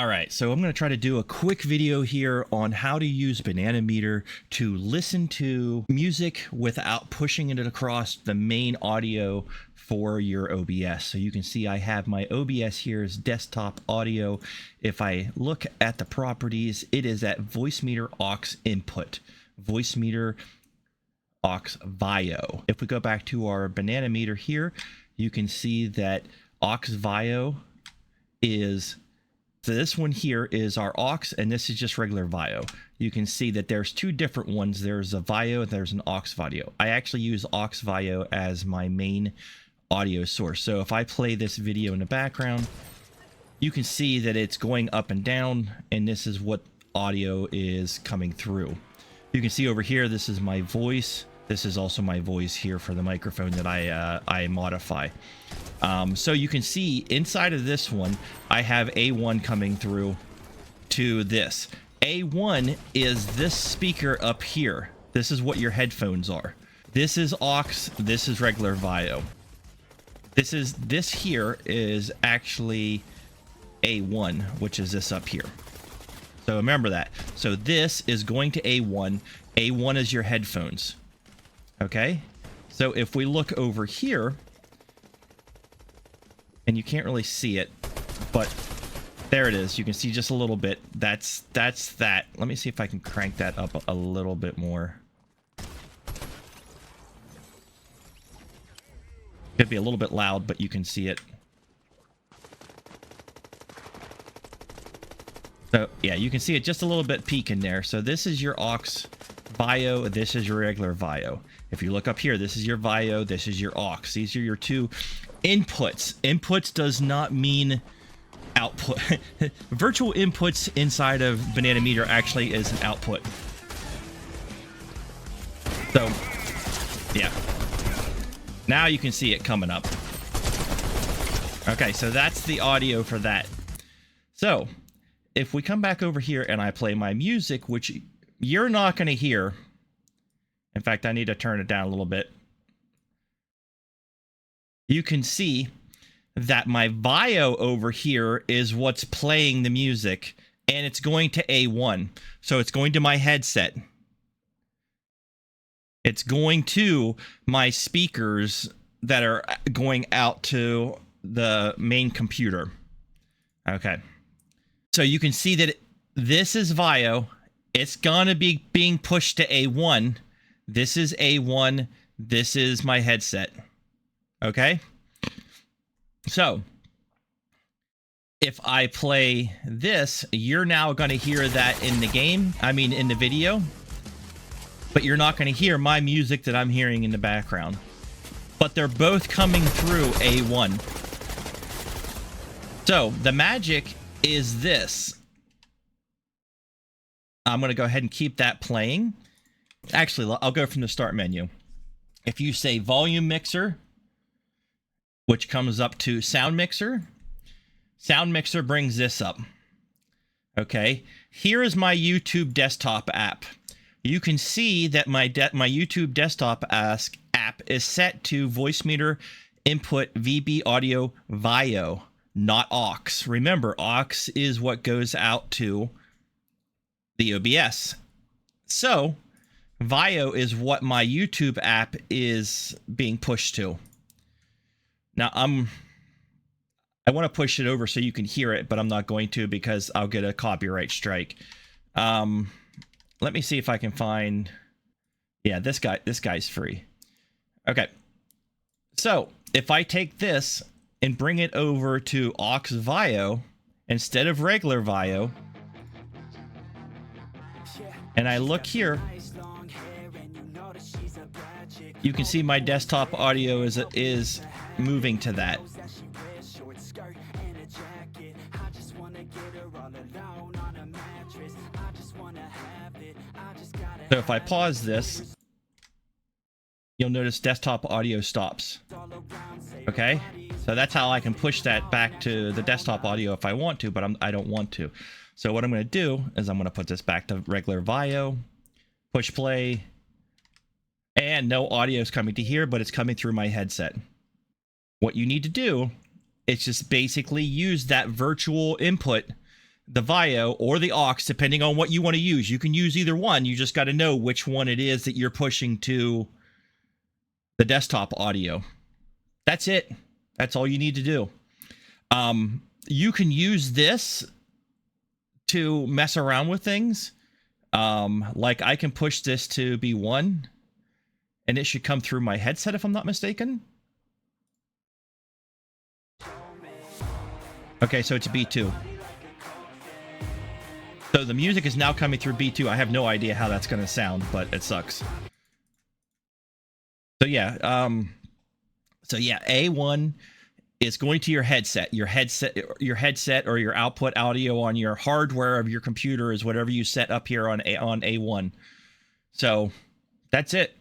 All right, so I'm going to try to do a quick video here on how to use Banana Meter to listen to music without pushing it across the main audio for your OBS. So you can see I have my OBS here as desktop audio. If I look at the properties, it is at voice meter aux input, voice meter aux VIO. If we go back to our Banana Meter here, you can see that aux VIO is... So this one here is our aux, and this is just regular VIO. You can see that there's two different ones. There's a VIO, and there's an aux VIO. I actually use aux VIO as my main audio source. So if I play this video in the background, you can see that it's going up and down, and this is what audio is coming through. You can see over here, this is my voice. This is also my voice here for the microphone that I modify. So you can see inside of this one, I have A1 coming through to this. A1 is this speaker up here. This is what your headphones are. This is aux, this is regular VIO. This here is actually A1, which is this up here. So remember that. So this is going to A1. A1 is your headphones. Okay, so if we look over here, and you can't really see it, but there it is. You can see just a little bit. That's that. Let me see if I can crank that up a little bit more. Could be a little bit loud, but you can see it. So yeah, you can see it just a little bit peeking there. So this is your aux VIO, this is your regular VIO. If you look up here, this is your VIO, this is your aux. These are your two inputs. Inputs does not mean output. Virtual inputs inside of Banana Meter actually is an output. So, yeah. Now you can see it coming up. Okay, so that's the audio for that. So, if we come back over here and I play my music, which you're not going to hear. In fact, I need to turn it down a little bit. You can see that my VIO over here is what's playing the music, and it's going to A1. So it's going to my headset. It's going to my speakers that are going out to the main computer. Okay. So you can see that this is VIO. It's gonna be being pushed to A1. This is A1. This is my headset. Okay? So, if I play this, you're now gonna hear that in the game. I mean, in the video. But you're not gonna hear my music that I'm hearing in the background. But they're both coming through A1. So, the magic is this. I'm going to go ahead and keep that playing. Actually, I'll go from the start menu. If you say volume mixer, which comes up to sound mixer brings this up. Okay, here is my YouTube desktop app. You can see that my YouTube desktop app is set to voice meter input VB audio VIO, not aux. Remember, aux is what goes out to the OBS. So VIO is what my YouTube app is being pushed to. Now I want to push it over so you can hear it, but I'm not going to because I'll get a copyright strike. Let me see if I can find, yeah, this guy's free. Okay. So if I take this and bring it over to aux VIO instead of regular VIO, and I look here, you can see my desktop audio is moving to that. So if I pause this, you'll notice desktop audio stops. Okay, so that's how I can push that back to the desktop audio if I want to, but I don't want to. So what I'm going to do is I'm going to put this back to regular VIO, push play, and no audio is coming to here, but it's coming through my headset. What you need to do is just basically use that virtual input the VAIO or the aux, depending on what you want to use. You can use either one. You just got to know which one it is that you're pushing to the desktop audio. That's it. That's all you need to do. You can use this to mess around with things. Like I can push this to B1 and it should come through my headset if I'm not mistaken. Okay, so it's B2. So the music is now coming through B2. I have no idea how that's going to sound, but it sucks. So yeah, A1 is going to your headset. Your headset or your output audio on your hardware of your computer is whatever you set up here on A1. So that's it.